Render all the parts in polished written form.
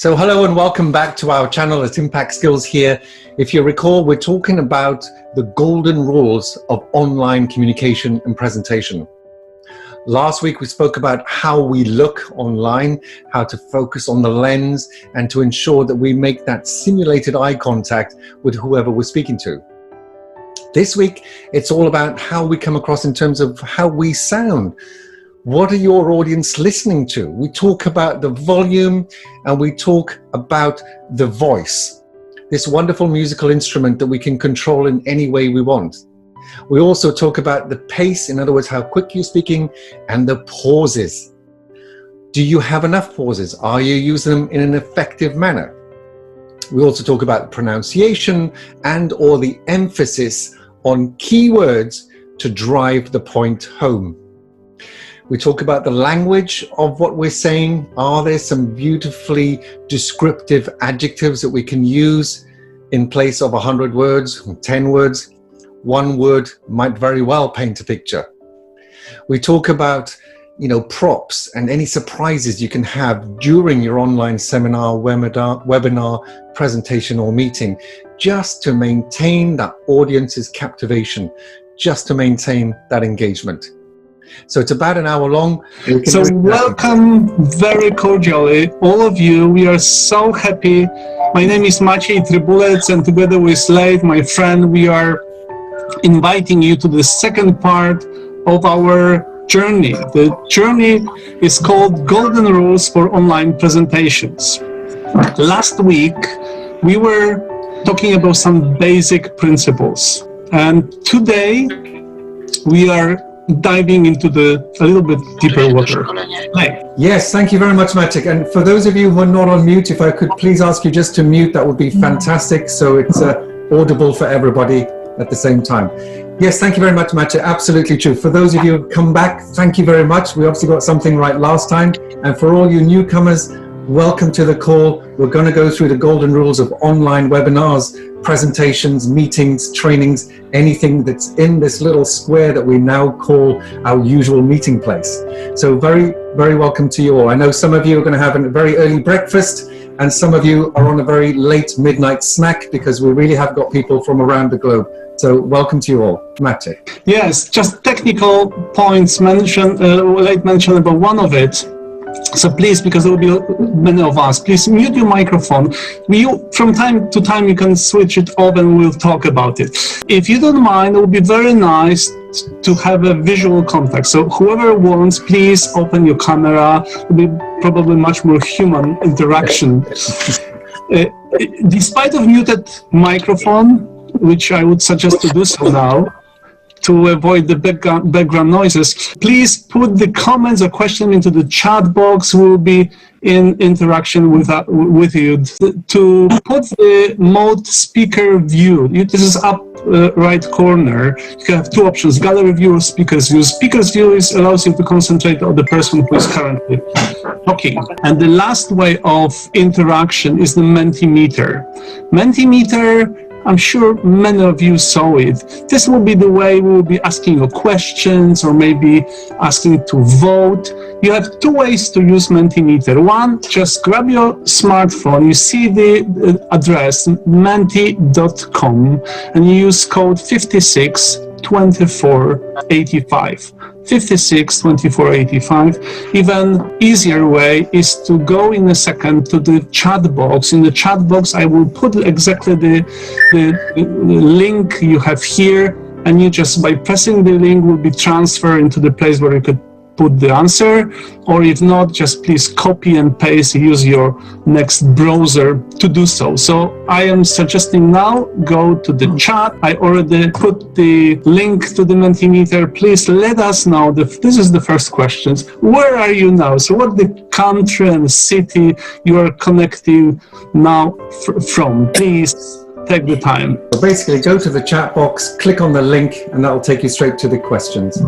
So hello and welcome back to our channel. It's Impact Skills here. If you recall, we're talking about the golden rules of online communication and presentation. Last week we spoke about how we look online, how to focus on the lens and to ensure that we make that simulated eye contact with whoever we're speaking to. This week it's all about how we come across in terms of how we sound. What are your audience listening to? We talk about the volume and we talk about the voice, this wonderful musical instrument that we can control in any way we want. We also talk about the pace, in other words, how quick you're speaking, and the pauses. Do you have enough pauses? Are you using them in an effective manner? We also talk about pronunciation and or the emphasis on keywords to drive the point home. We talk about the language of what we're saying. Are there some beautifully descriptive adjectives that we can use in place of 100 words, 10 words? One word might very well paint a picture. We talk about, props and any surprises you can have during your online seminar, webinar, presentation or meeting, just to maintain that audience's captivation, just to maintain that engagement. So it's about an hour long. So welcome very cordially, all of you. We are so happy. My name is Maciej Trybulec, and together with Slade, my friend, we are inviting you to the second part of our journey. The journey is called Golden Rules for Online Presentations. Last week, we were talking about some basic principles. And today, we are diving into a little bit deeper water. Yes, thank you very much, Maciej. And for those of you who are not on mute, if I could please ask you just to mute, that would be fantastic. So it's audible for everybody at the same time. Yes, thank you very much, Maciej. Absolutely true. For those of you who have come back, thank you very much. We obviously got something right last time. And for all you newcomers, welcome to the call. We're going to go through the golden rules of online webinars, presentations, meetings, trainings, anything that's in this little square that we now call our usual meeting place. So very, very welcome to you all. I know some of you are going to have a very early breakfast and some of you are on a very late midnight snack because we really have got people from around the globe. So welcome to you all. Maciej. Yes, just technical points mentioned, late mention about one of it. So please, because there will be many of us, please mute your microphone. From time to time, you can switch it off and we'll talk about it. If you don't mind, it would be very nice to have a visual contact. So whoever wants, please open your camera. It will be probably much more human interaction. Despite of muted microphone, which I would suggest to do so now, to avoid the background noises, please put the comments or question into the chat box. We'll be in interaction with you. To put the mode speaker view, this is up right corner. You have two options: gallery view or speakers view. Speakers view allows you to concentrate on the person who is currently talking. And the last way of interaction is the Mentimeter. Mentimeter, I'm sure many of you saw it. This will be the way we will be asking you questions or maybe asking to vote. You have two ways to use Mentimeter. One, just grab your smartphone, you see the address menti.com and you use code 562485. 562485. Even easier way is to go in a second to the chat box. In the chat box, I will put exactly the link you have here, and you just by pressing the link will be transferred into the place where you could put the answer, or if not, just please copy and paste, use your next browser to do so. So I am suggesting now go to the chat. I already put the link to the Mentimeter. Please let us know. This is the first question. Where are you now? So what the country and city you are connecting now from? Please take the time. So basically go to the chat box, click on the link, and that will take you straight to the questions.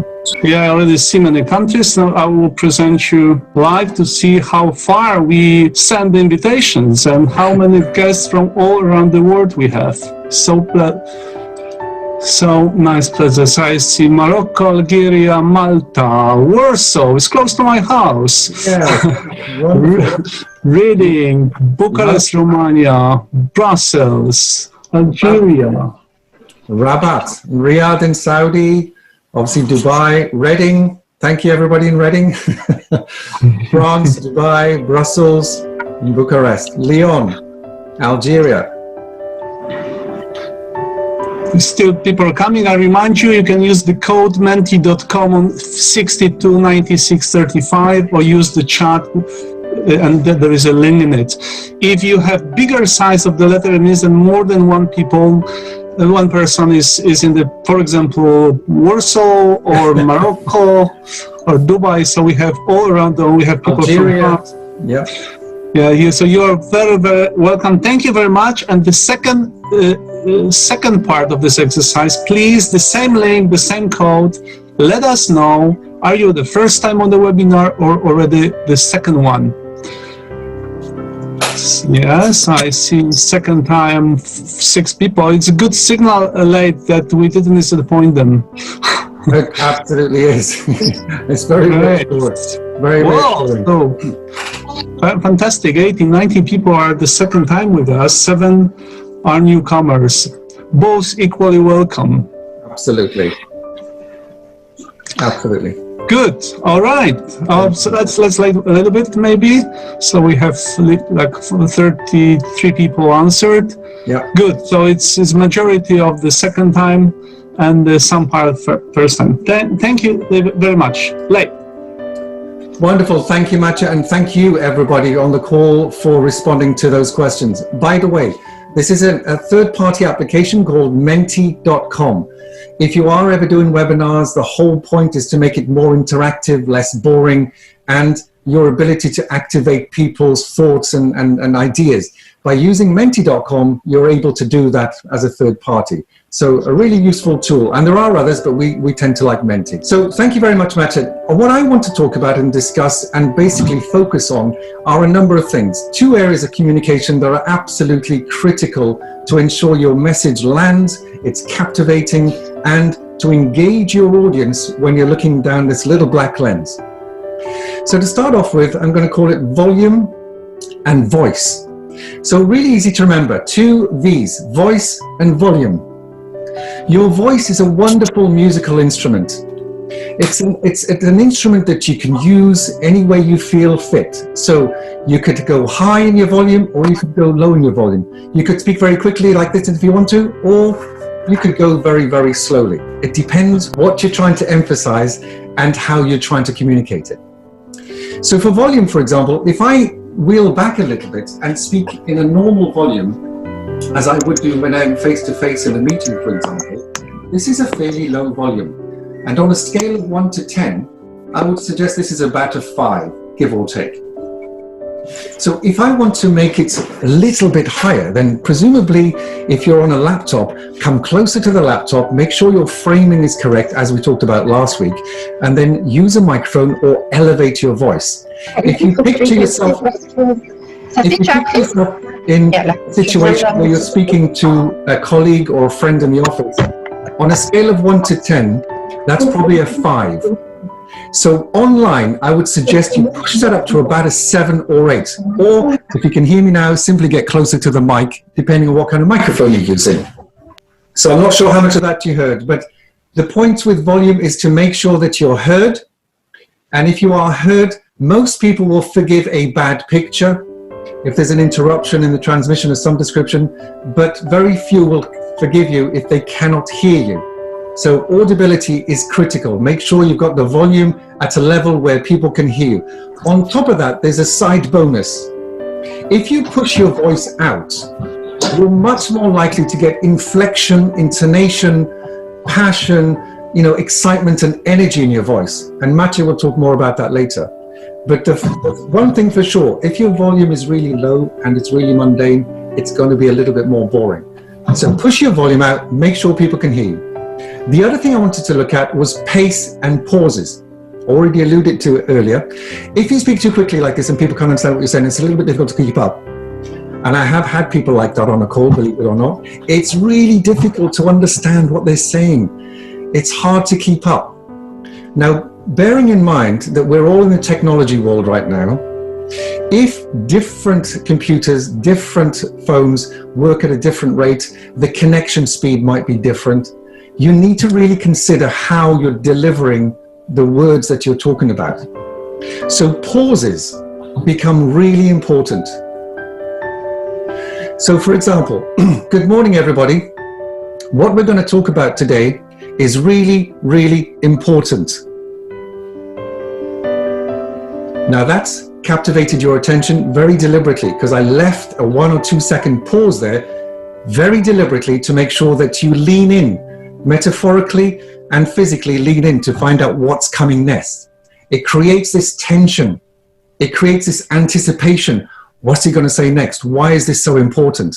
Yeah, I already see many countries. Now I will present you live to see how far we send invitations and how many guests from all around the world we have. So So nice places. I see Morocco, Algeria, Malta, Warsaw. It's close to my house. Yeah, wonderful. Reading, Bucharest, Romania, Brussels, Algeria. Rabat, Riyadh in Saudi, obviously Dubai, Reading. Thank you, everybody in Reading. France, Dubai, Brussels, and Bucharest. Lyon, Algeria. Still people are coming. I remind you, you can use the code menti.com on 629635 or use the chat and there is a link in it. If you have bigger size of the letter, it means that more than one person is in the, for example, Warsaw or Morocco or Dubai. So we have all around, we have people Algeria. from Yeah. So you are very, very welcome. Thank you very much. And the second part of this exercise, please, the same link, the same code. Let us know, are you the first time on the webinar or already the second one? Yes, I see second time 6 people. It's a good signal late that we didn't disappoint them. It absolutely is. It's very reassuring. Very reassuring. So, fantastic. 80, 90 people are the second time with us. 7 are newcomers. Both equally welcome. Absolutely. Absolutely. Good. All right. So let's like a little bit maybe. So we have like 33 people answered. Yeah. Good. So it's majority of the second time and some part first time. Thank you very much. Late. Wonderful. Thank you, Matcha. And thank you, everybody on the call for responding to those questions. By the way, this is a third-party application called menti.com. If you are ever doing webinars, the whole point is to make it more interactive, less boring, and your ability to activate people's thoughts and ideas. By using menti.com, you're able to do that as a third party. So a really useful tool. And there are others, but we tend to like Menti. So thank you very much, Matcha. What I want to talk about and discuss and basically focus on are a number of things. 2 areas of communication that are absolutely critical to ensure your message lands, it's captivating, and to engage your audience when you're looking down this little black lens. So to start off with, I'm going to call it volume and voice. So really easy to remember, 2 V's, voice and volume. Your voice is a wonderful musical instrument. It's an instrument that you can use any way you feel fit. So you could go high in your volume or you could go low in your volume. You could speak very quickly like this if you want to, or you could go very, very slowly. It depends what you're trying to emphasize and how you're trying to communicate it. So for volume, for example, if I wheel back a little bit and speak in a normal volume, as I would do when I'm face-to-face in a meeting, for example, this is a fairly low volume. And on a scale of 1 to 10, I would suggest this is about a 5, give or take. So if I want to make it a little bit higher, then presumably if you're on a laptop, come closer to the laptop, make sure your framing is correct, as we talked about last week, and then use a microphone or elevate your voice. If you picture yourself in a situation where you're speaking to a colleague or a friend in the office, on a scale of 1 to 10, that's probably a 5. So online, I would suggest you push that up to about a 7 or 8. Or if you can hear me now, simply get closer to the mic, depending on what kind of microphone you're using. So I'm not sure how much of that you heard, but the point with volume is to make sure that you're heard. And if you are heard, most people will forgive a bad picture if there's an interruption in the transmission of some description, but very few will forgive you if they cannot hear you. So audibility is critical. Make sure you've got the volume at a level where people can hear you. On top of that, there's a side bonus. If you push your voice out, you're much more likely to get inflection, intonation, passion, excitement and energy in your voice. And Matthew will talk more about that later. But the one thing for sure, if your volume is really low and it's really mundane, it's going to be a little bit more boring. So push your volume out, make sure people can hear you. The other thing I wanted to look at was pace and pauses. Already alluded to it earlier. If you speak too quickly like this and people can't understand what you're saying, it's a little bit difficult to keep up. and I have had people like that on a call, believe it or not, it's really difficult to understand what they're saying. It's hard to keep up. Now, bearing in mind that we're all in the technology world right now, if different computers, different phones work at a different rate, the connection speed might be different. You need to really consider how you're delivering the words that you're talking about. So pauses become really important. So for example, good morning everybody. What we're going to talk about today is really, really important. Now that's captivated your attention very deliberately, because I left a 1 or 2 second pause there very deliberately to make sure that you lean in, metaphorically and physically lean in to find out what's coming next. It creates this tension. It creates this anticipation. What's he going to say next? Why is this so important?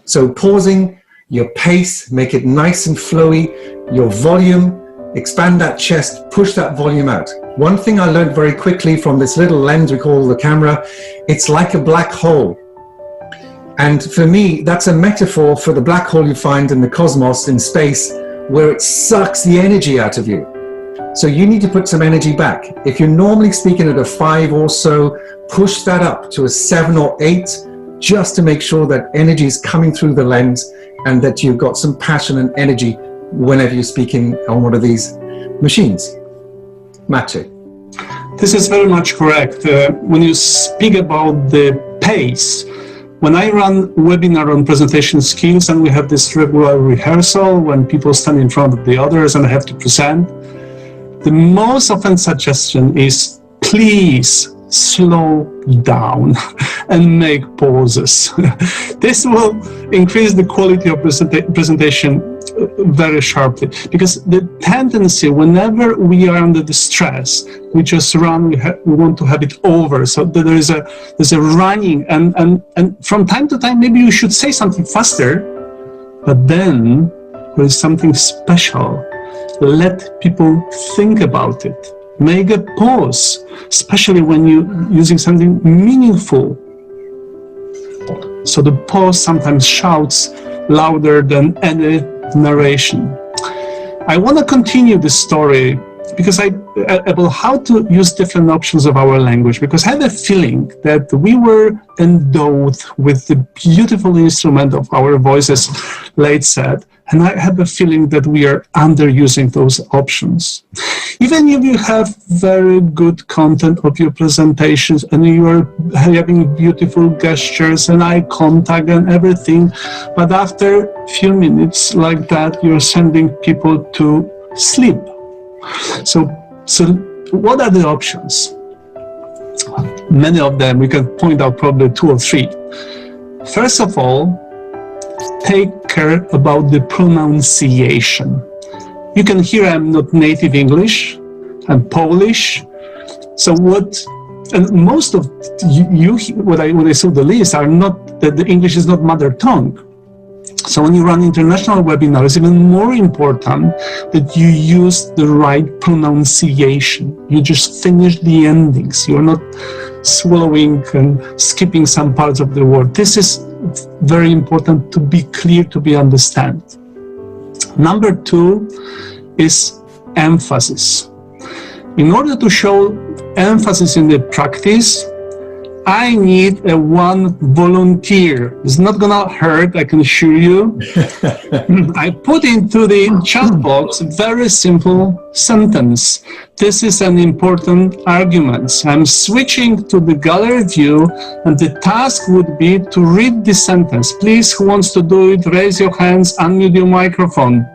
So pausing, your pace, make it nice and flowy, your volume, expand that chest, push that volume out. One thing I learned very quickly from this little lens we call the camera, it's like a black hole. And for me, that's a metaphor for the black hole you find in the cosmos, in space, where it sucks the energy out of you. So you need to put some energy back. If you're normally speaking at a 5 or so, push that up to a 7 or 8, just to make sure that energy is coming through the lens and that you've got some passion and energy whenever you're speaking on one of these machines. Maciej. This is very much correct. When you speak about the pace, when I run webinar on presentation skills and we have this regular rehearsal when people stand in front of the others and I have to present, the most often suggestion is please slow down and make pauses. This will increase the quality of presentation very sharply, because the tendency whenever we are under the stress, we just run, we want to have it over, so that there's a running, and from time to time maybe you should say something faster, but then there is something special. Let people think about it. Make a pause, especially when you're using something meaningful. So the pause sometimes shouts louder than any narration. I want to continue this story because about how to use different options of our language, because I have a feeling that we were endowed with the beautiful instrument of our voices, late said, and I have a feeling that we are underusing those options. Even if you have very good content of your presentations and you are having beautiful gestures and eye contact and everything, but after a few minutes like that, you're sending people to sleep. So what are the options? Many of them, we can point out probably 2 or 3. First of all, take care about the pronunciation. You can hear I'm not native English, I'm Polish. So and most of you, what I saw the list are not, that the English is not mother tongue. So when you run international webinars, it's even more important that you use the right pronunciation. You just finish the endings. You're not swallowing and skipping some parts of the word. This is very important to be clear, to be understood. Number 2 is emphasis. In order to show emphasis in the practice, I need one volunteer. It's not gonna hurt, I can assure you. I put into the chat box a very simple sentence. This is an important argument. I'm switching to the gallery view, and the task would be to read the sentence. Please, who wants to do it, raise your hands, unmute your microphone.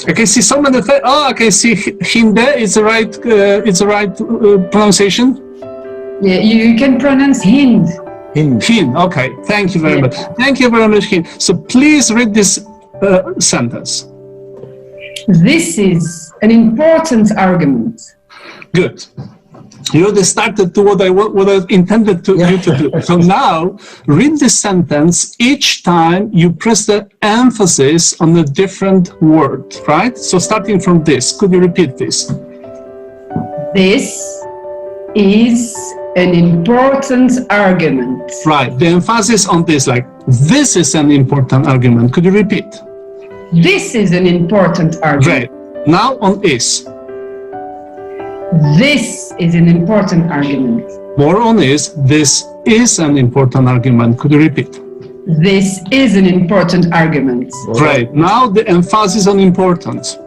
I can see some of the, I can see Hinde, it's the right pronunciation? Yeah, you can pronounce Hind. Hind, okay. Thank you very much. Thank you very much, Hind. So please read this sentence. This is an important argument. Good. You already started to what I intended you to do. So now, read the sentence each time you press the emphasis on a different word, right? So starting from this, could you repeat this? This is an important argument. Right. The emphasis on this, like, this is an important argument. Could you repeat? This is an important argument. Great. Now on is. This is an important argument. More on is. This is an important argument. Could you repeat? This is an important argument. Great. Now the emphasis on importance.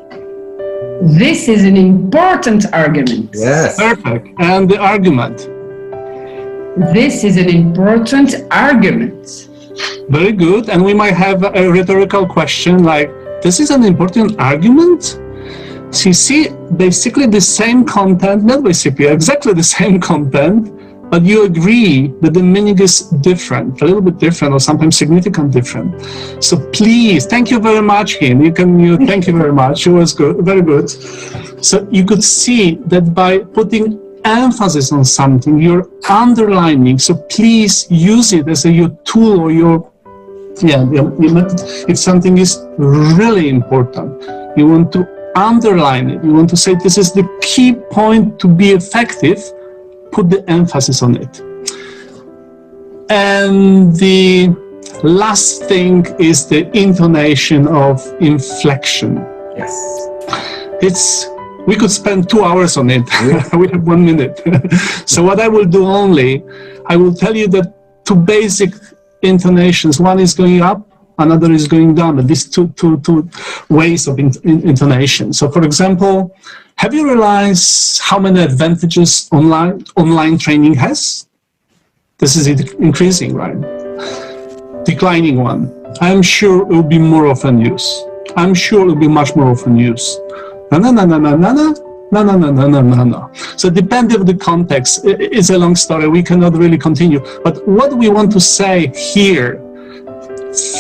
This is an important argument. Yes. Perfect. And the argument. This is an important argument. Very good. And we might have a rhetorical question like, this is an important argument? So you see, basically the same content, not basically, exactly the same content, but you agree that the meaning is different, a little bit different, or sometimes significantly different. So please, thank you very much, Hin. Thank you very much. It was good, very good. So you could see that by putting emphasis on something, you're underlining. So please use it as your tool or your method. If something is really important, you want to underline it. You want to say this is the key point to be effective. Put the emphasis on it. And the last thing is the intonation of inflection. Yes. We could spend 2 hours on it. We have 1 minute. So what I will do I will tell you that 2 basic intonations. One is going up, another is going down. And these two ways of intonation. So for example, have you realized how many advantages online training has? This is increasing, right? Declining one. I'm sure it will be more often used. I'm sure it will be much more often used. No. So depending on the context, it's a long story. We cannot really continue. But what we want to say here,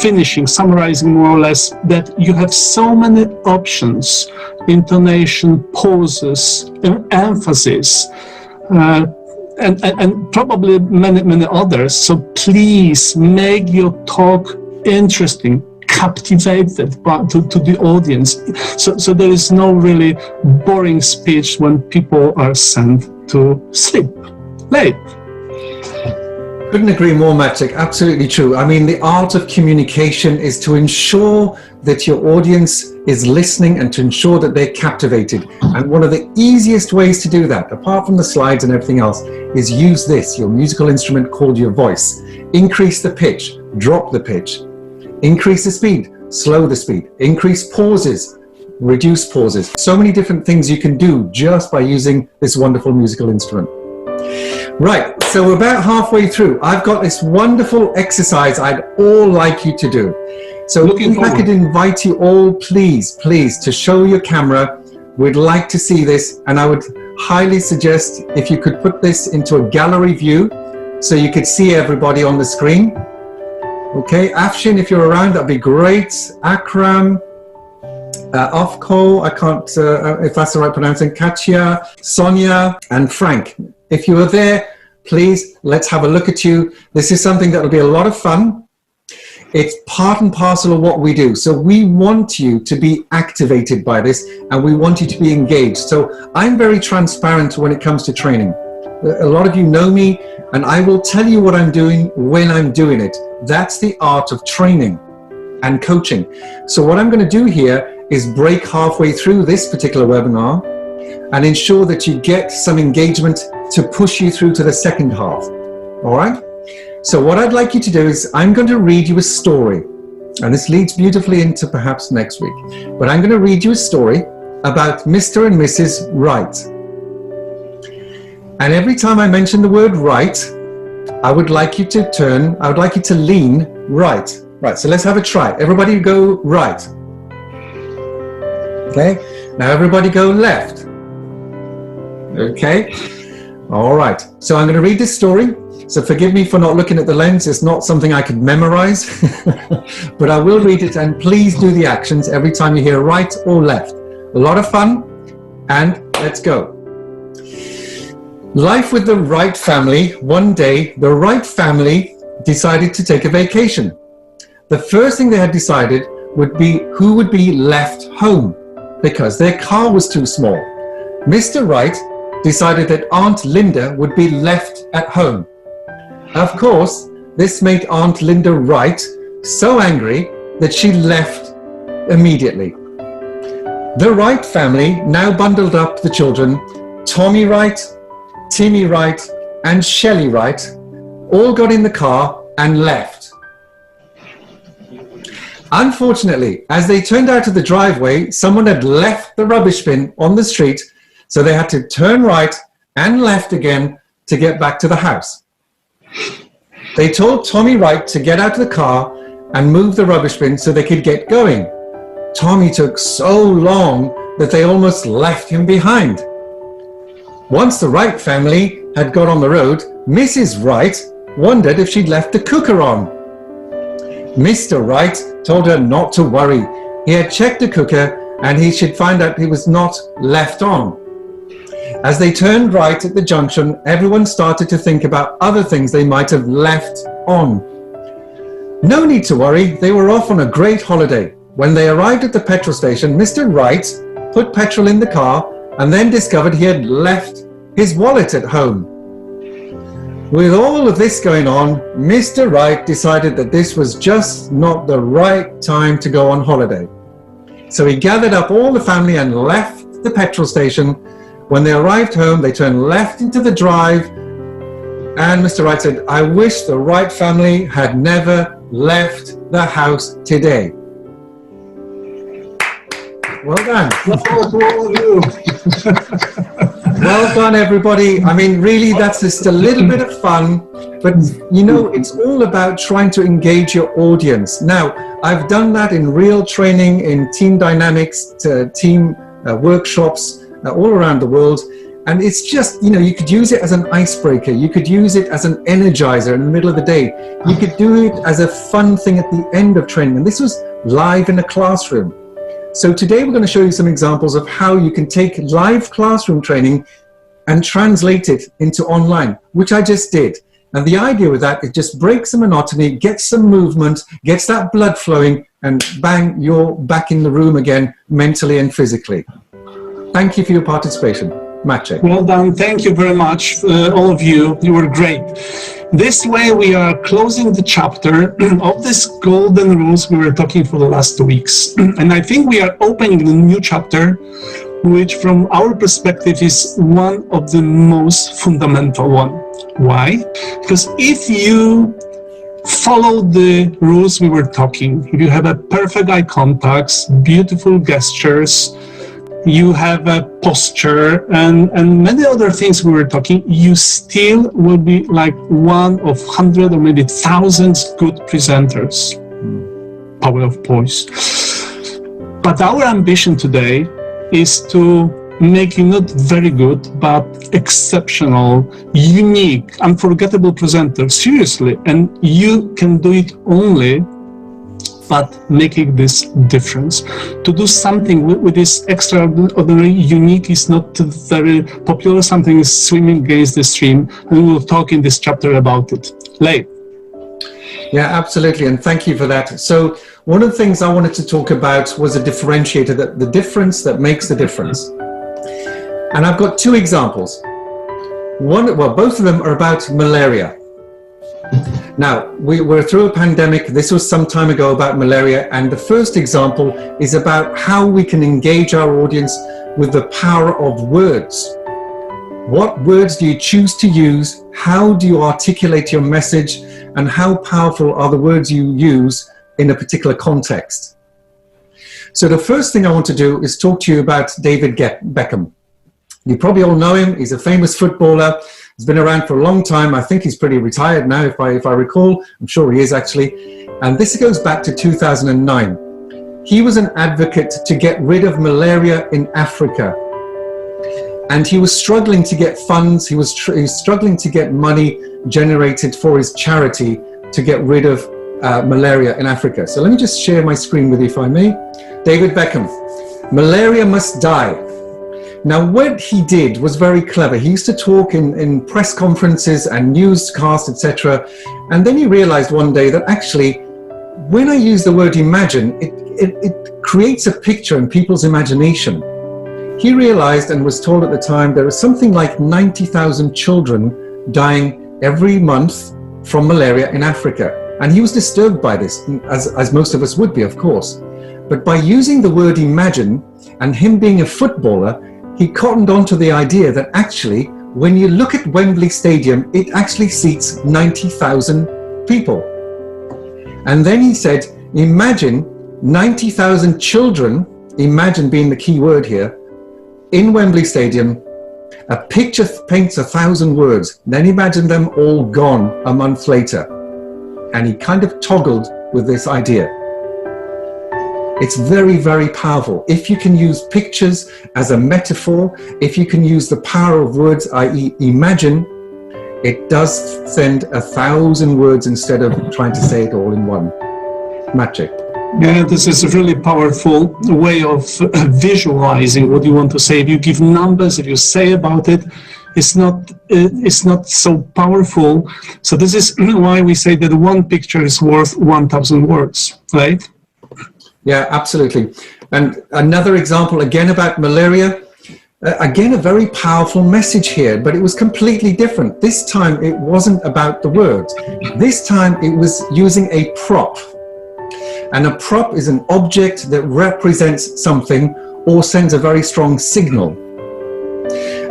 finishing, summarizing more or less, that you have so many options, intonation, pauses, emphasis, and probably many others. So please make your talk interesting, captivated to the audience. So there is no really boring speech when people are sent to sleep late. Couldn't agree more, Maciek. Absolutely true. I mean, the art of communication is to ensure that your audience is listening and to ensure that they're captivated. And one of the easiest ways to do that, apart from the slides and everything else, is use this, your musical instrument called your voice. Increase the pitch, drop the pitch. Increase the speed, slow the speed. Increase pauses, reduce pauses. So many different things you can do just by using this wonderful musical instrument. Right, so we're about halfway through. I've got this wonderful exercise I'd all like you to do. So if I could invite you all, please, to show your camera. We'd like to see this, and I would highly suggest if you could put this into a gallery view so you could see everybody on the screen. Okay, Afshin, if you're around, that'd be great. Akram, Ofko, I can't, if that's the right pronouncing, Katya, Sonia, and Frank. If you are there, please, let's have a look at you. This is something that will be a lot of fun. It's part and parcel of what we do. So we want you to be activated by this, and we want you to be engaged. So I'm very transparent when it comes to training. A lot of you know me, and I will tell you what I'm doing when I'm doing it. That's the art of training and coaching. So what I'm going to do here is break halfway through this particular webinar and ensure that you get some engagement to push you through to the second half. All right? So what I'd like you to do is I'm going to read you a story, and this leads beautifully into perhaps next week, but I'm going to read you a story about Mr. and Mrs. Wright. And every time I mention the word right, I would like you to lean right. Right, so let's have a try. Everybody go right. Okay, now everybody go left. Okay, all right. So I'm going to read this story. So forgive me for not looking at the lens. It's not something I could memorize, but I will read it, and please do the actions every time you hear right or left. A lot of fun, and let's go. Life with the Wright family. One day, the Wright family decided to take a vacation. The first thing they had decided would be who would be left home because their car was too small. Mr. Wright decided that Aunt Linda would be left at home. Of course, this made Aunt Linda Wright so angry that she left immediately. The Wright family now bundled up the children, Tommy Wright, Timmy Wright, and Shelley Wright, all got in the car and left. Unfortunately, as they turned out of the driveway, someone had left the rubbish bin on the street, so they had to turn right and left again to get back to the house. They told Tommy Wright to get out of the car and move the rubbish bin so they could get going. Tommy took so long that they almost left him behind. Once the Wright family had got on the road, Mrs. Wright wondered if she'd left the cooker on. Mr. Wright told her not to worry. He had checked the cooker and he should find out he was not left on. As they turned right at the junction, everyone started to think about other things they might have left on. No need to worry, they were off on a great holiday. When they arrived at the petrol station, Mr. Wright put petrol in the car and then discovered he had left his wallet at home. With all of this going on, Mr. Wright decided that this was just not the right time to go on holiday. So he gathered up all the family and left the petrol station. When they arrived home, they turned left into the drive, and Mr. Wright said, "I wish the Wright family had never left the house today." Well done. Well done, everybody. I mean, really, that's just a little bit of fun, but you know, it's all about trying to engage your audience. Now, I've done that in real training, in team dynamics, team workshops, all around the world. And it's just, you know, you could use it as an icebreaker. You could use it as an energizer in the middle of the day. You could do it as a fun thing at the end of training. And this was live in a classroom. So today we're going to show you some examples of how you can take live classroom training and translate it into online, which I just did. And the idea with that is just breaks the monotony, gets some movement, gets that blood flowing, and bang, you're back in the room again, mentally and physically. Thank you for your participation. Maciek. Well done. Thank you very much, all of you. You were great. This way we are closing the chapter of this golden rules we were talking for the last 2 weeks. And I think we are opening a new chapter, which from our perspective is one of the most fundamental one. Why? Because if you follow the rules we were talking, if you have a perfect eye contacts, beautiful gestures, you have a posture and many other things we were talking, you still will be like one of 100 or maybe thousands good presenters. Power of voice. But our ambition today is to make you not very good, but exceptional, unique, unforgettable presenter. Seriously. And you can do it only but making this difference. To do something with this extraordinary, unique is not very popular, something is swimming against the stream, and we will talk in this chapter about it. Leif. Yeah, absolutely, and thank you for that. So one of the things I wanted to talk about was a differentiator, that the difference that makes the difference. And I've got two examples. Both of them are about malaria. Now, we're through a pandemic. This was some time ago about malaria, and the first example is about how we can engage our audience with the power of words. What words do you choose to use? How do you articulate your message? And how powerful are the words you use in a particular context? So the first thing I want to do is talk to you about David Beckham. You probably all know him. He's a famous footballer. He's been around for a long time. I think he's pretty retired now, if I recall. I'm sure he is actually. And this goes back to 2009. He was an advocate to get rid of malaria in Africa. And he was struggling to get funds. He was struggling to get money generated for his charity to get rid of malaria in Africa. So let me just share my screen with you, if I may. David Beckham, malaria must die. Now, what he did was very clever. He used to talk in press conferences and newscasts, etc. And then he realized one day that actually, when I use the word imagine, it creates a picture in people's imagination. he realized and was told at the time there are something like 90,000 children dying every month from malaria in Africa. And he was disturbed by this, as most of us would be, of course. But by using the word imagine, and him being a footballer, he cottoned on to the idea that actually, when you look at Wembley Stadium, it actually seats 90,000 people. And then he said, imagine 90,000 children, imagine being the key word here, in Wembley Stadium. A picture paints 1,000 words. Then imagine them all gone a month later. And he kind of toggled with this idea. It's very, very powerful. If you can use pictures as a metaphor, if you can use the power of words, i.e. imagine, it does send 1,000 words instead of trying to say it all in one. Magic. Yeah, this is a really powerful way of visualizing what you want to say. If you give numbers, if you say about it, it's not so powerful. So this is why we say that one picture is worth 1,000 words, right? Yeah, absolutely. And another example, again, about malaria. Again, a very powerful message here, but it was completely different. This time, it wasn't about the words. This time, it was using a prop. And a prop is an object that represents something or sends a very strong signal.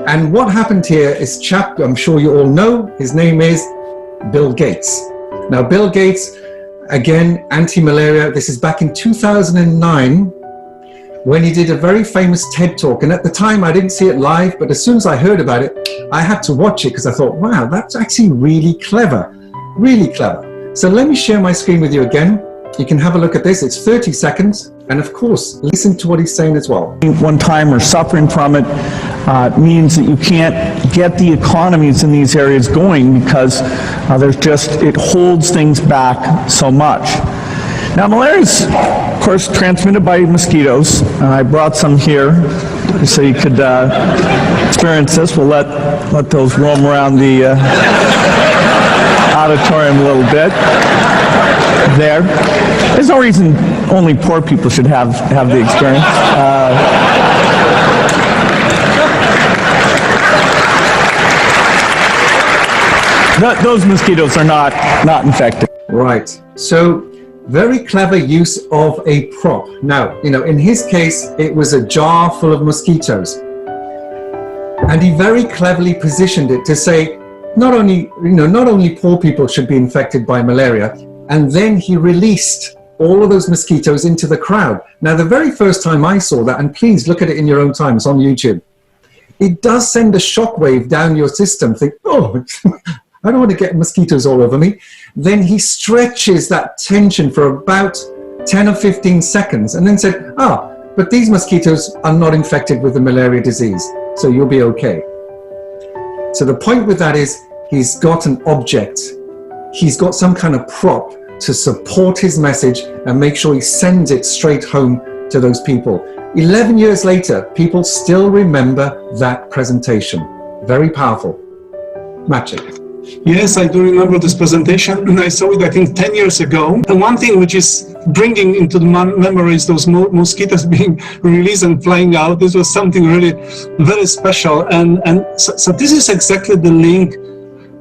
And what happened here is chap, I'm sure you all know, his name is Bill Gates. Now, Bill Gates, again, anti-malaria, this is back in 2009, when he did a very famous TED Talk. And at the time, I didn't see it live, but as soon as I heard about it, I had to watch it because I thought, wow, that's actually really clever, really clever. So let me share my screen with you again. You can have a look at this. It's 30 seconds. And of course, listen to what he's saying as well. One time or suffering from it means that you can't get the economies in these areas going because it holds things back so much. Now, malaria is, of course, transmitted by mosquitoes. I brought some here so you could experience this. We'll let those roam around the auditorium a little bit. There. There's no reason only poor people should have the experience. Those mosquitoes are not infected. Right. So very clever use of a prop. Now, in his case, it was a jar full of mosquitoes. And he very cleverly positioned it to say, not only poor people should be infected by malaria, and then he released all of those mosquitoes into the crowd. Now, the very first time I saw that, and please look at it in your own time, it's on YouTube, it does send a shockwave down your system. Think, oh, I don't want to get mosquitoes all over me. Then he stretches that tension for about 10 or 15 seconds and then said, but these mosquitoes are not infected with the malaria disease, so you'll be okay. So the point with that is he's got an object. He's got some kind of prop to support his message and make sure he sends it straight home to those people. 11 years later, people still remember that presentation. Very powerful. Magic. Yes, I do remember this presentation, and I saw it, I think, 10 years ago. And one thing which is bringing into the memories those mosquitoes being released and flying out, this was something really very special. And so this is exactly the link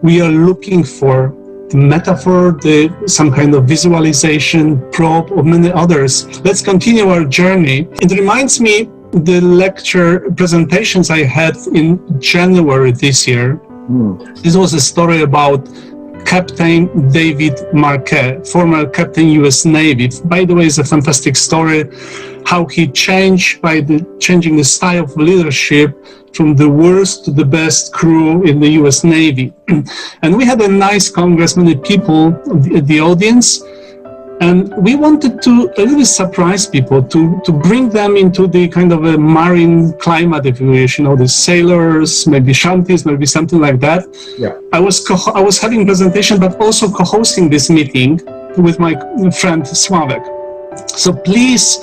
we are looking for. The metaphor, some kind of visualization, prop, or many others. Let's continue our journey. It reminds me the lecture presentations I had in January this year. This was a story about Captain David Marquet, former Captain US Navy. By the way, it's a fantastic story, how he changed by changing the style of leadership from the worst to the best crew in the US Navy. And we had a nice congress, many people, the audience, and we wanted to a little surprise people, to bring them into the kind of a marine climate, if you wish, the sailors, maybe shanties, maybe something like that. Yeah. I was having a presentation, but also co-hosting this meeting with my friend Sławek. So please,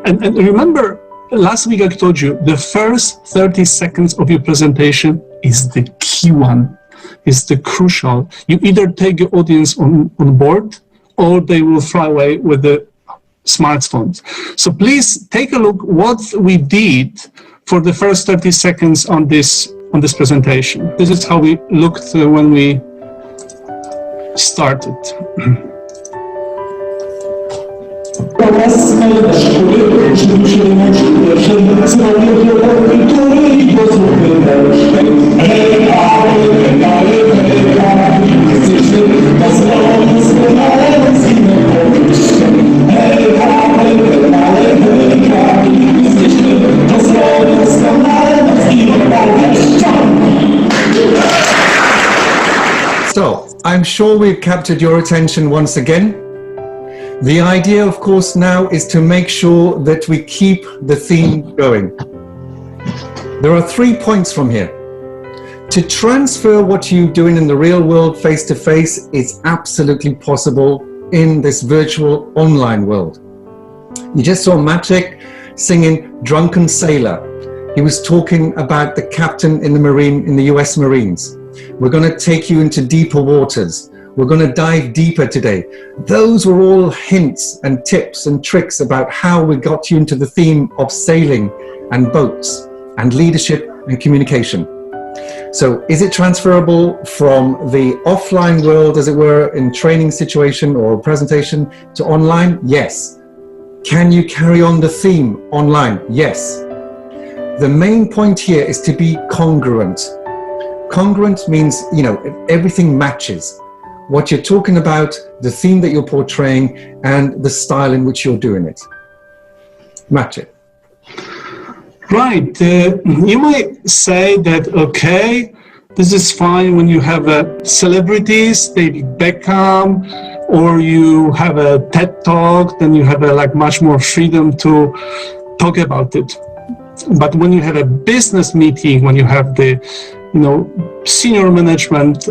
and remember, last week I told you, the first 30 seconds of your presentation is the key one, is the crucial. You either take your audience on board, or they will fly away with the smartphones. So please take a look what we did for the first 30 seconds on this presentation. This is how we looked when we started. So, I'm sure we've captured your attention once again. The idea, of course, now is to make sure that we keep the theme going. There are 3 points from here. To transfer what you're doing in the real world face-to-face is absolutely possible in this virtual online world. You just saw Maciek singing Drunken Sailor. He was talking about the captain in the US Marines. We're going to take you into deeper waters. We're going to dive deeper today. Those were all hints and tips and tricks about how we got you into the theme of sailing and boats and leadership and communication. So is it transferable from the offline world, as it were, in training situation or presentation to online? Yes. Can you carry on the theme online? Yes. The main point here is to be congruent. Congruent means, you know, everything matches. What you're talking about, the theme that you're portraying, and the style in which you're doing it. Match it. Right. You might say that, okay, this is fine when you have celebrities, David Beckham, or you have a TED Talk, then you have much more freedom to talk about it. But when you have a business meeting, when you have the, senior management,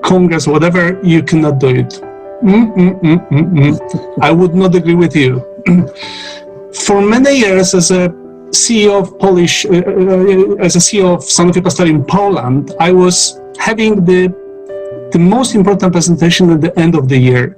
Congress, whatever, you cannot do it. I would not agree with you. For many years, as a CEO of Sanofi Pasteur in Poland, I was having the most important presentation at the end of the year.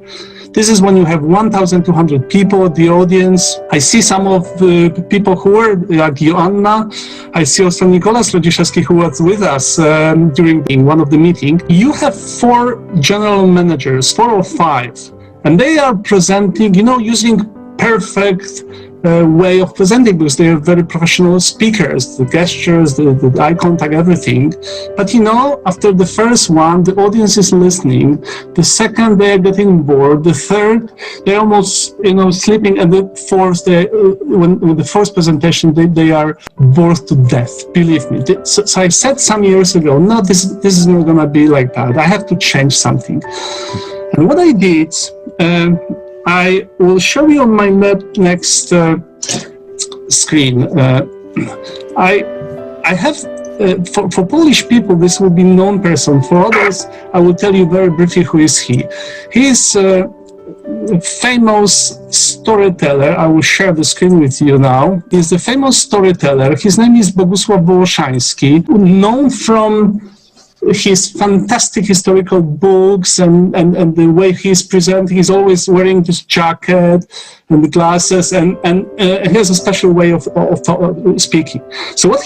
This is when you have 1,200 people at the audience. I see some of the people who were like Joanna. I see also Nicolas Rodziszewski, who was with us during one of the meetings. You have 4 general managers, 4 or 5, and they are presenting, using perfect way of presenting, because they are very professional speakers, the gestures, the eye contact, everything. But after the first one, the audience is listening. The second, they are getting bored. The third, they're almost sleeping. And the fourth, when the first presentation, they are bored to death. Believe me. So I said some years ago, no, this is not going to be like that. I have to change something. And what I did, I will show you on my next screen. I have, for Polish people, this will be known person. For others, I will tell you very briefly who is he. He is a famous storyteller. I will share the screen with you now. He's a famous storyteller. His name is Bogusław Wołoszański, known from his fantastic historical books and the way he's presenting. He's always wearing this jacket and the glasses, and he has a special way of speaking. So what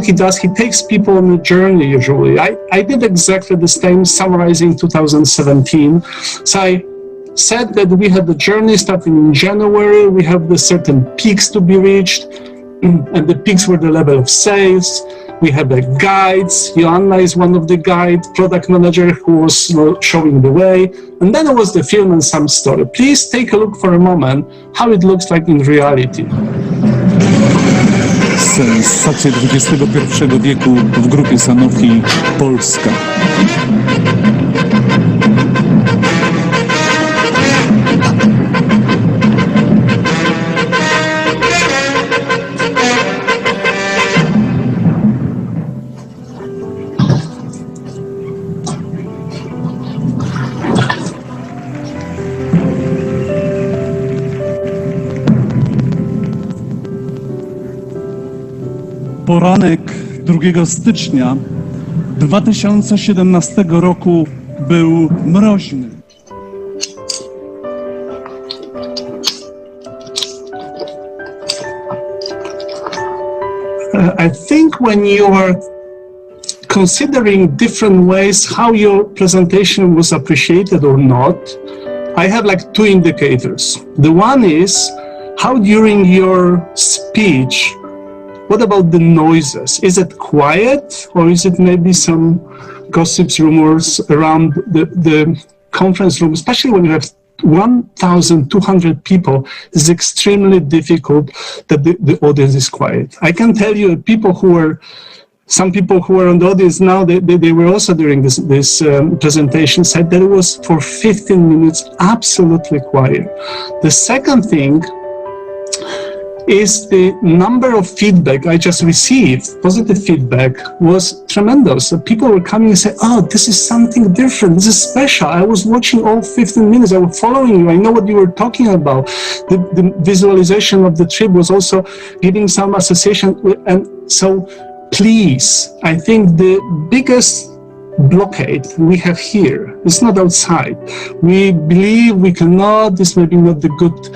he does, he takes people on a journey usually. I did exactly the same, summarizing 2017. So I said that we had the journey starting in January. We have the certain peaks to be reached, and the peaks were the level of sales. We had the guides. Joanna is one of the guides, product manager who was showing the way. And then it was the film and some story. Please take a look for a moment how it looks like in reality. Sensacje XXI wieku w grupie Sanofi Polska. Poranek 2 stycznia 2017 roku był mroźny. I think when you are considering different ways how your presentation was appreciated or not, I have like two indicators. The one is how during your speech, what about the noises? Is it quiet, or is it maybe some gossips, rumors around the conference room, especially when you have 1,200 people? It's extremely difficult that the audience is quiet. I can tell you some people who were on the audience now, they were also during this presentation, said that it was for 15 minutes absolutely quiet. The second thing is the number of feedback I just received, positive feedback, was tremendous. So people were coming and saying, oh, this is something different, this is special. I was watching all 15 minutes, I was following you, I know what you were talking about. The visualization of the trip was also giving some association. And so please, I think the biggest blockade we have here is not outside. We believe we cannot, this may be not the good,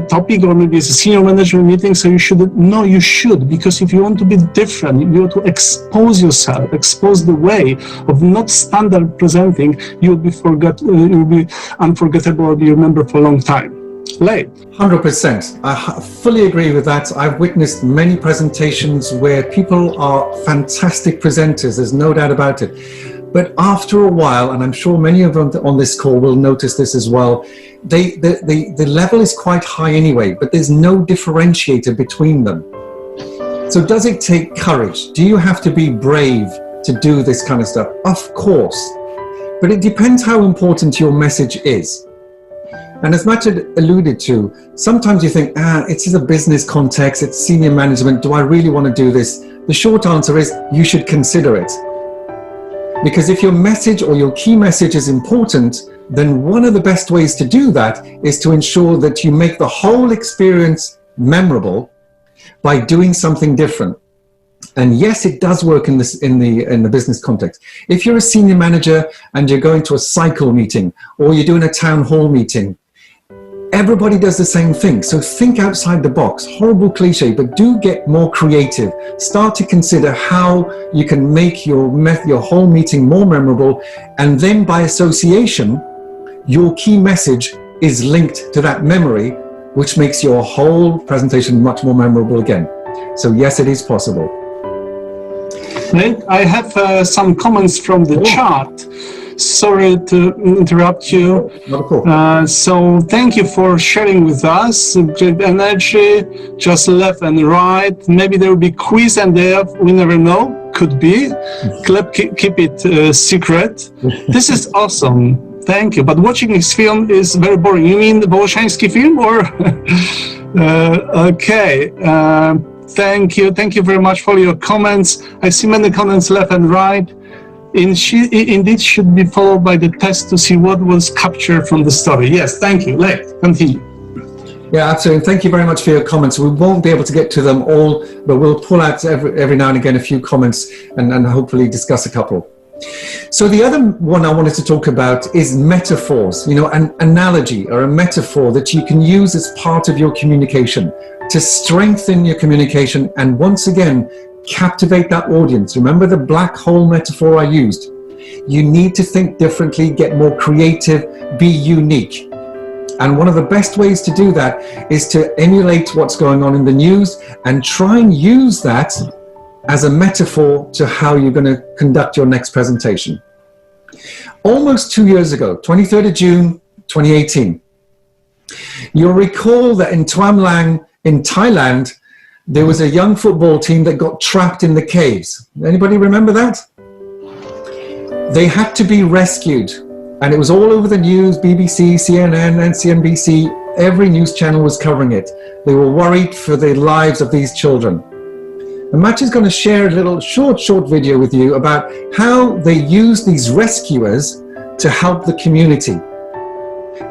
topic, or maybe it's a senior management meeting, so you shouldn't. No, you should, because if you want to be different, you want to expose yourself, expose the way of not standard presenting, you'll be unforgettable, you remember for a long time. Late. 100%. I fully agree with that. I've witnessed many presentations where people are fantastic presenters, there's no doubt about it. But after a while, and I'm sure many of them on this call will notice this as well, the level is quite high anyway, but there's no differentiator between them. So does it take courage? Do you have to be brave to do this kind of stuff? Of course. But it depends how important your message is. And as Matt alluded to, sometimes you think, it's in a business context, it's senior management, do I really want to do this? The short answer is, you should consider it. Because if your message or your key message is important, then one of the best ways to do that is to ensure that you make the whole experience memorable by doing something different. And yes, it does work in the business context. If you're a senior manager and you're going to a cycle meeting or you're doing a town hall meeting, everybody does the same thing. So think outside the box. Horrible cliche, but do get more creative. Start to consider how you can make your whole meeting more memorable. And then by association, your key message is linked to that memory, which makes your whole presentation much more memorable again. So yes, it is possible. I have some comments from the chat. Sorry to interrupt you. So thank you for sharing with us. Great energy, just left and right. Maybe there will be quiz and there, we never know. Could be. Keep it secret. This is awesome. Thank you. But watching this film is very boring. You mean the Wołoszański film, or? Okay. Thank you. Thank you very much for your comments. I see many comments left and right. Indeed should be followed by the test to see what was captured from the story. Yes, thank you. Let's continue. Yeah, absolutely. Thank you very much for your comments. We won't be able to get to them all, but we'll pull out every now and again a few comments and hopefully discuss a couple. So the other one I wanted to talk about is metaphors, an analogy or a metaphor that you can use as part of your communication to strengthen your communication and once again, captivate that audience. Remember the black hole metaphor I used? You need to think differently, get more creative, be unique. And one of the best ways to do that is to emulate what's going on in the news and try and use that as a metaphor to how you're going to conduct your next presentation. Almost 2 years ago, 23rd of June, 2018, you'll recall that in Tuam Lang in Thailand, there was a young football team that got trapped in the caves. Anybody remember that? They had to be rescued. And it was all over the news, BBC, CNN, and CNBC. Every news channel was covering it. They were worried for the lives of these children. And Matt is going to share a little short video with you about how they used these rescuers to help the community.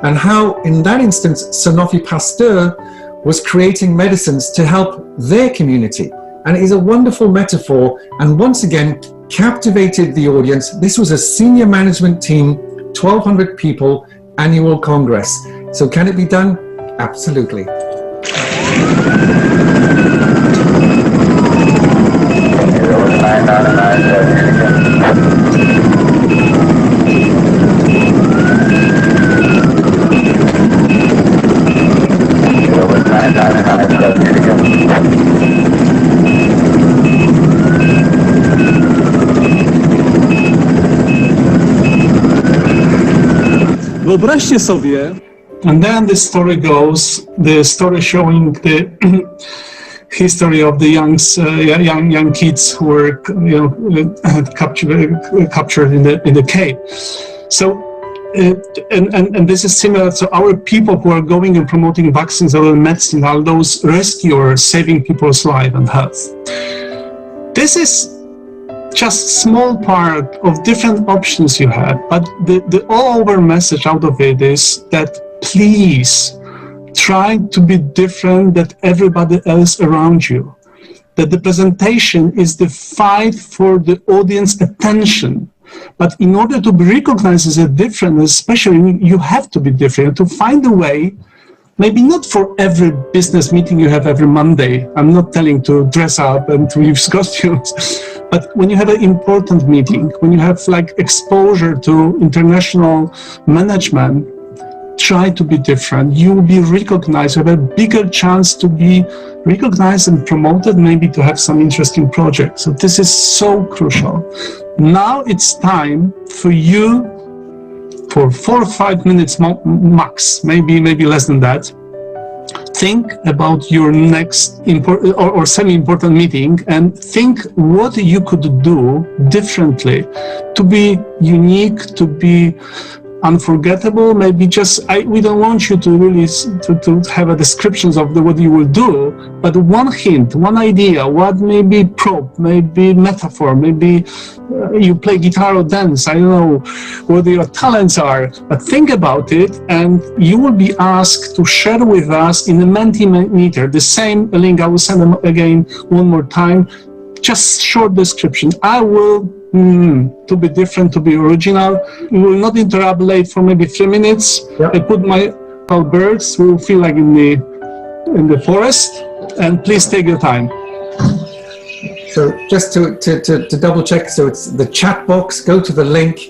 And how, in that instance, Sanofi Pasteur was creating medicines to help their community. And it is a wonderful metaphor, and once again, captivated the audience. This was a senior management team, 1,200 people, annual congress. So can it be done? Absolutely. Wyobraźcie sobie, And then the story goes, the story showing the history of the young kids who were captured in the cave. So, and this is similar to our people who are going and promoting vaccines or medicine, all those rescuers saving people's life and health. This is just small part of different options you have, but the all-over message out of it is that please try to be different than everybody else around you. That the presentation is the fight for the audience attention. But in order to be recognized as a different, especially you have to be different, to find a way, maybe not for every business meeting you have every Monday. I'm not telling to dress up and to use costumes, but when you have an important meeting, when you have like exposure to international management, try to be different. You will be recognized. You have a bigger chance to be recognized and promoted, maybe to have some interesting projects. So this is so crucial. Now it's time for you, for 4 or 5 minutes max, maybe less than that, think about your next important or semi-important meeting and think what you could do differently to be unique, to be unforgettable. Maybe just we don't want you to really to have a descriptions of what you will do, but one hint, one idea, what maybe prop, maybe metaphor, maybe you play guitar or dance, I don't know what your talents are, but think about it and you will be asked to share with us in a Mentimeter, the same link. I will send them again one more time, just short description. I will to be different, to be original. We will not interpolate for maybe 3 minutes. Yep. I put my birds. We will feel like in the forest. And please take your time. So just to double check, so it's the chat box. Go to the link,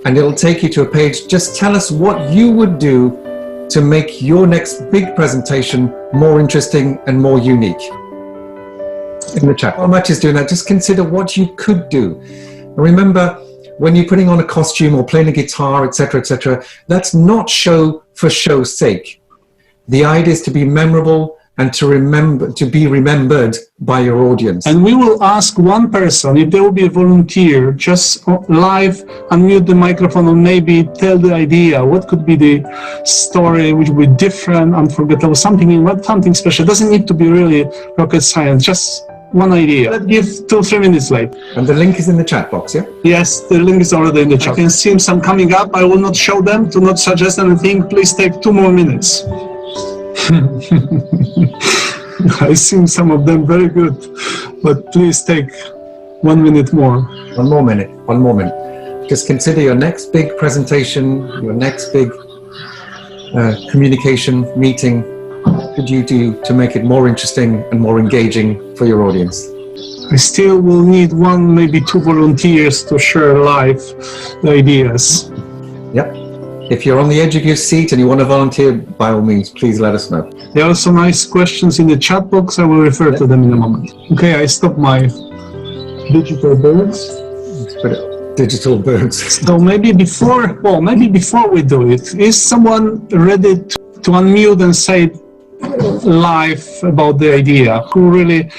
and it'll take you to a page. Just tell us what you would do to make your next big presentation more interesting and more unique. In the chat, while Matt is doing that, just consider what you could do. Remember, when you're putting on a costume or playing a guitar, etc., that's not show for show's sake. The idea is to be memorable and to be remembered by your audience. And we will ask one person, if there will be a volunteer, just live unmute the microphone or maybe tell the idea. What could be the story which will be different, unforgettable, something special. It doesn't need to be really rocket science, just one idea. Let's give 2 or 3 minutes late. And the link is in the chat box, yeah? Yes, the link is already in the chat. I can see some coming up. I will not show them, to not suggest anything. Please take 2 more minutes. I see some of them very good, but please take 1 minute more. 1 more minute. Just consider your next big presentation, your next big communication meeting. What could you do to make it more interesting and more engaging for your audience? I still will need 1, maybe 2 volunteers to share live the ideas. Yep. If you're on the edge of your seat and you want to volunteer, by all means, please let us know. There are some nice questions in the chat box. I will refer to them in a moment. Okay, I stopped my digital birds. Digital birds. So maybe before we do it, is someone ready to unmute and say live about the idea? Who really?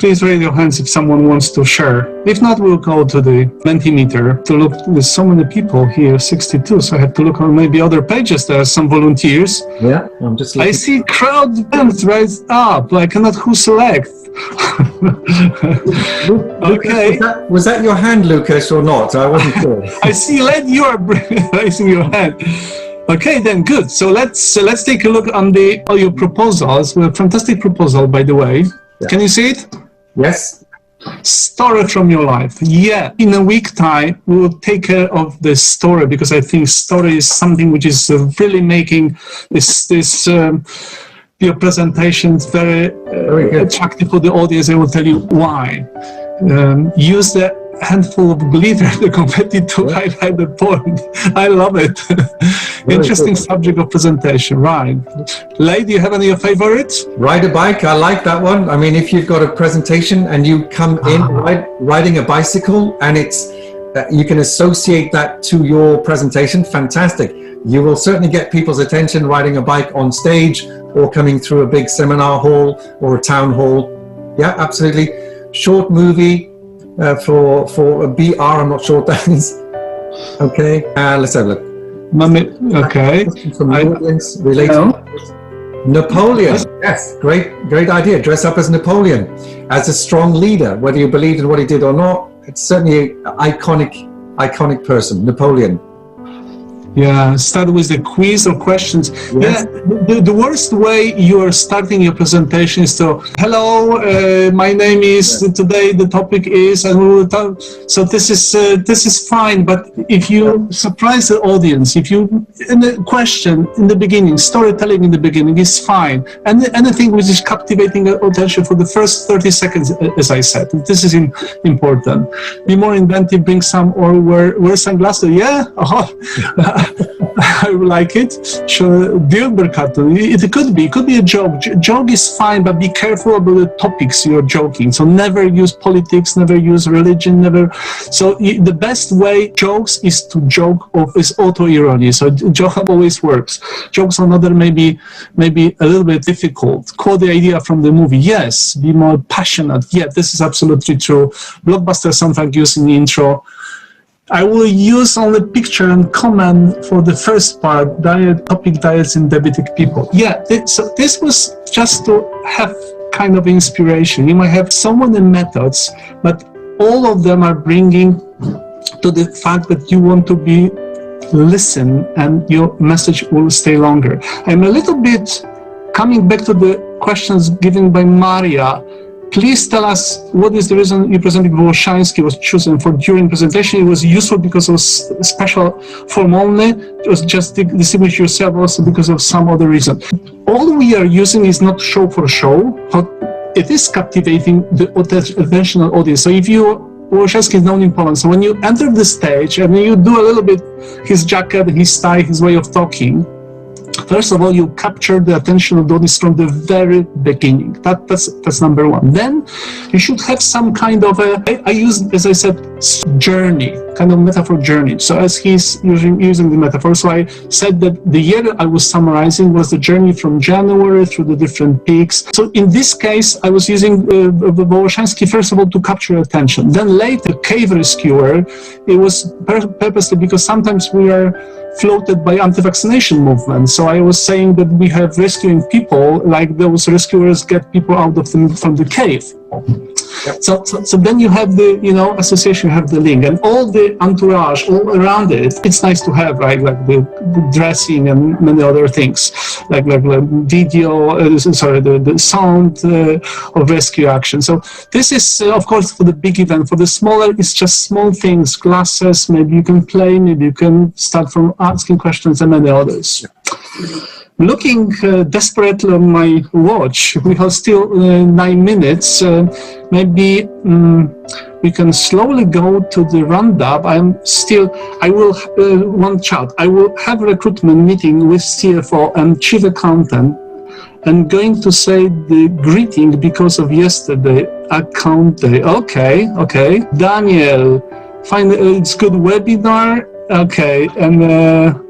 Please raise your hands if someone wants to share. If not, we'll go to the Mentimeter to look. There's so many people here, 62, so I have to look on maybe other pages. There are some volunteers. Yeah, I'm just looking. I see crowd hands raised up. I cannot who select. Okay. Was that your hand, Lucas, or not? I wasn't sure. I see, Len, you are raising your hand. Okay, then good. So let's take a look on all your proposals. Well, fantastic proposal, by the way. Yeah. Can you see it? Yes. Story from your life. Yeah. In a week time, we will take care of the story, because I think story is something which is really making this your presentation is very good. attractive for the audience. I will tell you why. Use the handful of glitter, the confetti, to highlight the point. I love it. Interesting subject of presentation, right? Leigh, do you have any favorites? Ride a bike, I like that one. I mean, if you've got a presentation and you come in riding a bicycle and it's you can associate that to your presentation, fantastic. You will certainly get people's attention riding a bike on stage or coming through a big seminar hall or a town hall. Yeah, absolutely. Short movie for a BR, I'm not sure what that is. Okay, let's have a look. Okay. From the audience related. Napoleon, yes, great idea. Dress up as Napoleon, as a strong leader, whether you believed in what he did or not. It's certainly an iconic person, Napoleon. Yeah, start with the quiz or questions. Yes. Yeah, the worst way you are starting your presentation is to, hello, my name is, today the topic is, and we will talk. So this is fine, but if you surprise the audience, if you, in the question in the beginning, storytelling in the beginning is fine. And anything which is captivating attention for the first 30 seconds, as I said, this is important. Be more inventive, bring some, or wear sunglasses. Yeah. I like it. Sure, Dilbert cartoon. It could be a joke. Joke is fine, but be careful about the topics you're joking. So never use politics, never use religion, never. So the best way jokes is to joke of is auto-irony. So joke always works. Jokes on other maybe a little bit difficult. Quote the idea from the movie. Yes, be more passionate. Yeah, this is absolutely true. Blockbuster soundtrack used in the intro. I will use only picture and comment for the first part, diets in diabetic people. Yeah, so this was just to have kind of inspiration. You might have so many methods, but all of them are bringing to the fact that you want to be listen and your message will stay longer. I'm a little bit coming back to the questions given by Maria. Please tell us what is the reason Representative Wołoszański was chosen for during presentation. It was useful because it was special form only. It was just distinguish yourself also because of some other reason. All we are using is not show for show, but it is captivating the attentional audience. So if Wołoszański is known in Poland, so when you enter the stage and you do a little bit his jacket, his tie, his way of talking, first of all, you capture the attention of the audience from the very beginning. That's number one. Then you should have some kind of I use, as I said, journey, kind of metaphor journey. So as he's using the metaphor, so I said that the year I was summarizing was the journey from January through the different peaks. So in this case, I was using Wołoszański, first of all, to capture attention. Then later, Cave Rescuer, it was purposely because sometimes we are floated by anti-vaccination movements. So I was saying that we have rescuing people, like those rescuers get people out of from the cave. Yep. So then you have the association, you have the link, and all the entourage all around it. It's nice to have, right, like the dressing and many other things, like video, the sound of rescue action. So this is of course for the big event. For the smaller, it's just small things, glasses. Maybe you can play. Maybe you can start from asking questions and many others. Yeah. Looking desperately on my watch, we have still 9 minutes. Maybe we can slowly go to the roundup. I will one chat. I will have a recruitment meeting with CFO and chief accountant, and going to say the greeting because of yesterday account day. Okay. Daniel, find it's good webinar. Okay, and.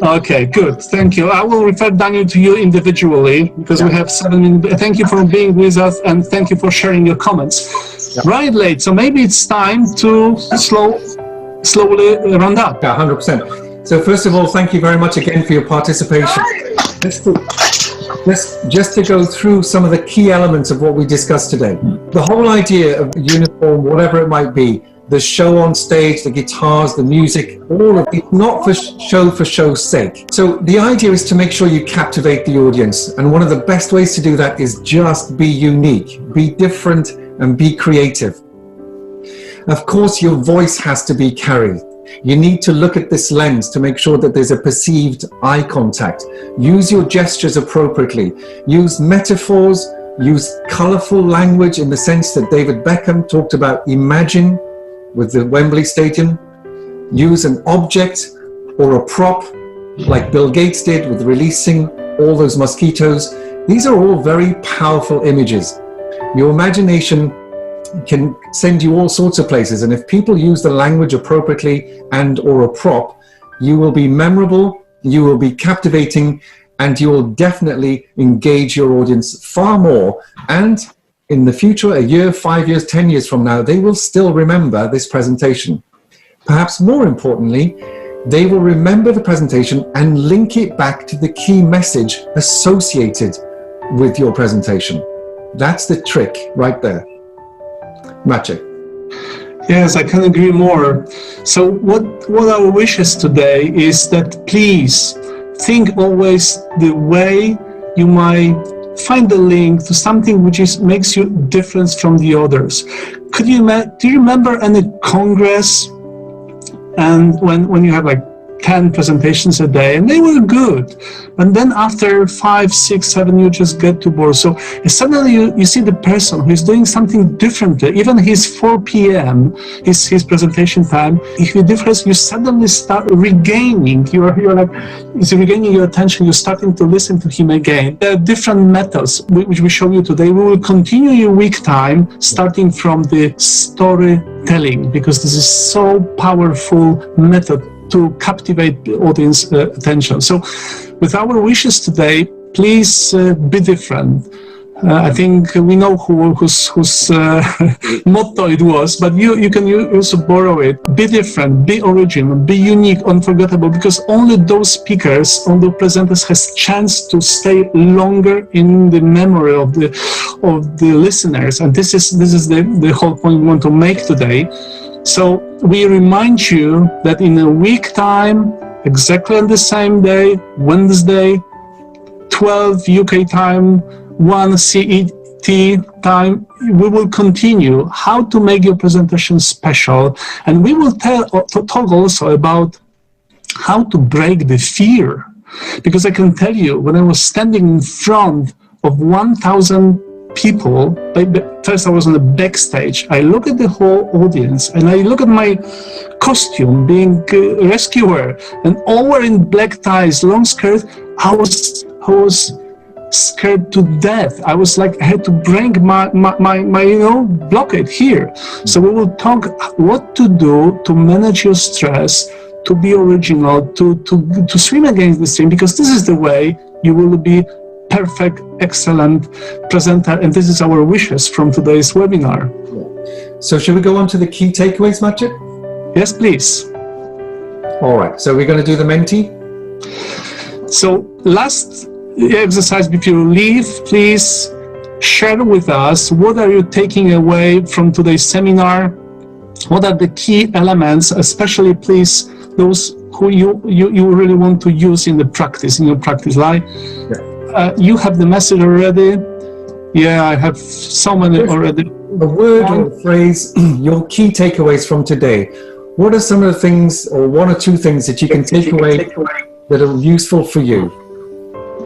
Okay, good. Thank you. I will refer Daniel to you individually because we have 7 minutes. Thank you for being with us and thank you for sharing your comments. Yeah. Right, late. So maybe it's time to slowly round up. Yeah, 100%. So first of all, thank you very much again for your participation. Just to go through some of the key elements of what we discussed today. The whole idea of uniform, whatever it might be, the show on stage, the guitars, the music, all of it, not for show's sake. So the idea is to make sure you captivate the audience. And one of the best ways to do that is just be unique, be different, and be creative. Of course, your voice has to be carried. You need to look at this lens to make sure that there's a perceived eye contact. Use your gestures appropriately. Use metaphors, use colorful language in the sense that David Beckham talked about imagine with the Wembley Stadium. Use an object or a prop like Bill Gates did with releasing all those mosquitoes. These are all very powerful images. Your imagination can send you all sorts of places, and if people use the language appropriately and or a prop, you will be memorable, you will be captivating, and you will definitely engage your audience far more. And in the future, a year, 5 years, 10 years from now, they will still remember this presentation. Perhaps more importantly, they will remember the presentation and link it back to the key message associated with your presentation. That's the trick right there. Maciej. Yes, I can agree more. So what our wish is today is that please think always the way you might find the link to something which makes you different from the others. Do you remember any congress and when you have like 10 presentations a day, and they were good, and then after 5, 6, 7 you just get too bored. So suddenly you see the person who is doing something differently, even his 4 p.m. his presentation time, if you difference, you suddenly start regaining you're regaining your attention, you're starting to listen to him again. There are different methods which we show you today. We will continue your week time starting from the storytelling, because this is so powerful method to captivate the audience attention. So with our wishes today, please be different. I think we know whose motto it was, but you can also borrow it. Be different, be original, be unique, unforgettable, because only those speakers, only the presenters has chance to stay longer in the memory of the listeners. And this is the whole point we want to make today. So we remind you that in a week time, exactly on the same day, Wednesday, 12 UK time, 1 CET time, we will continue how to make your presentation special. And we will talk also about how to break the fear. Because I can tell you, when I was standing in front of 1,000 people, first I was on the backstage, I look at the whole audience and I look at my costume, being a rescuer, and all were in black ties, long skirt. I was scared to death. I was like, I had to bring my blockade here. So we will talk what to do to manage your stress, to be original, to swim against the stream, because this is the way you will be perfect, excellent presenter, and this is our wishes from today's webinar. So should we go on to the key takeaways, Maciej? Yes, please. All right, so we're going to do the Menti. So last exercise before you leave, please share with us what are you taking away from today's seminar, what are the key elements, especially please those who you really want to use in your practice life. Yeah. You have the message already. Yeah, I have so many already. A word or a phrase, your key takeaways from today. What are some of the things, or 1 or 2 things that you can take away that are useful for you?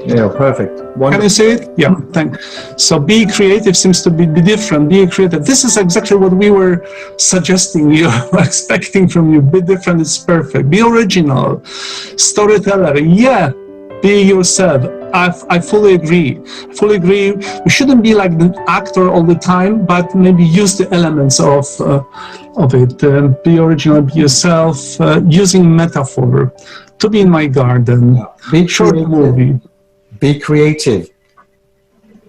Yeah, perfect. Wonderful. Can you say it? Yeah, thanks. So be creative seems to be different. Be creative. This is exactly what we were suggesting you, expecting from you. Be different is perfect. Be original. Storyteller. Yeah. Be yourself. I fully agree. We shouldn't be like the actor all the time, but maybe use the elements of it. Be original, be yourself, using metaphor. To be in my garden. Be short movie. Be creative.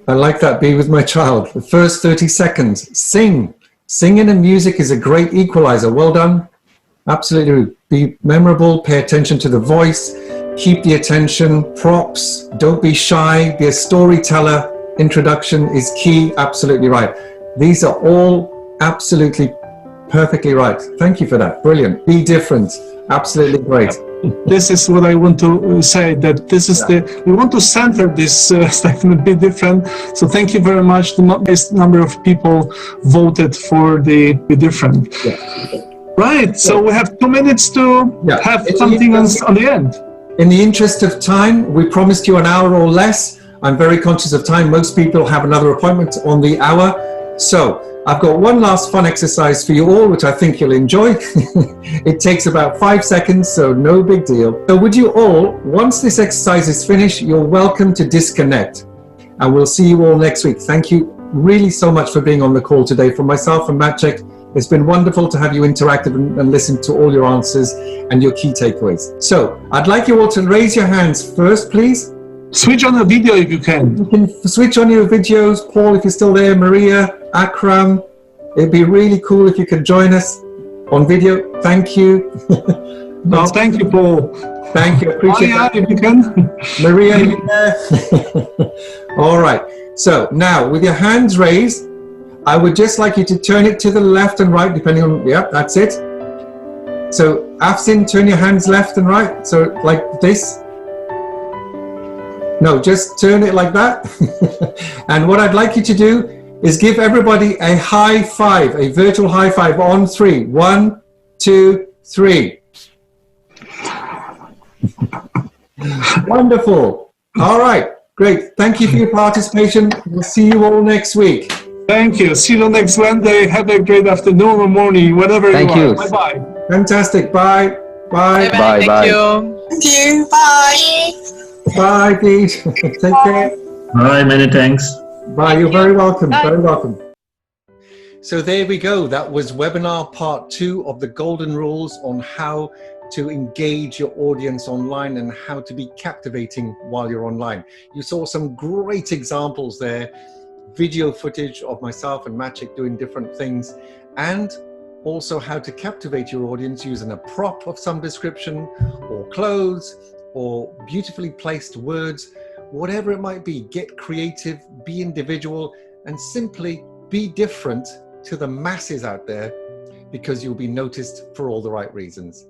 I like that. Be with my child. The first 30 seconds. Sing. Singing and music is a great equalizer. Well done. Absolutely. Be memorable. Pay attention to the voice. Keep the attention, props, don't be shy, be a storyteller, introduction is key, absolutely right. These are all absolutely perfectly right. Thank you for that, brilliant. Be different, absolutely great. This is what I want to say, that this is we want to center this statement, be different. So thank you very much. The most number of people voted for the be different. Yeah. Right. So we have 2 minutes to have something on the end. In the interest of time, we promised you an hour or less. I'm very conscious of time. Most people have another appointment on the hour. So I've got one last fun exercise for you all, which I think you'll enjoy. It takes about 5 seconds, so no big deal. So would you all, once this exercise is finished, you're welcome to disconnect. And we'll see you all next week. Thank you really so much for being on the call today. From myself and Maciek, it's been wonderful to have you interactive and listen to all your answers and your key takeaways. So I'd like you all to raise your hands first, please. Switch on the video if you can. You can switch on your videos. Paul, if you're still there, Maria, Akram. It'd be really cool if you could join us on video. Thank you. No, thank you, Paul. Thank you. Appreciate that. If you can. Maria, all right. So now with your hands raised, I would just like you to turn it to the left and right, depending on, yeah, that's it. So Afsin, turn your hands left and right. So like this. No, just turn it like that. And what I'd like you to do is give everybody a high five, a virtual high five on 3. 1, 2, 3. Wonderful. All right, great. Thank you for your participation. We'll see you all next week. Thank you. See you next Wednesday. Have a great afternoon or morning, whatever you are. Bye-bye. Fantastic. Bye. Bye. Bye. Thank you. Thank you. Bye. Bye, Pete. Take care. Bye, many thanks. Bye, you're very welcome. Very welcome. So there we go. That was webinar part 2 of the golden rules on how to engage your audience online and how to be captivating while you're online. You saw some great examples there, video footage of myself and Maciek doing different things, and also how to captivate your audience using a prop of some description, or clothes, or beautifully placed words, whatever it might be. Get creative, be individual, and simply be different to the masses out there, because you'll be noticed for all the right reasons.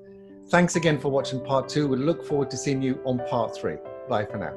Thanks again for watching part 2. We look forward to seeing you on part 3. Bye for now.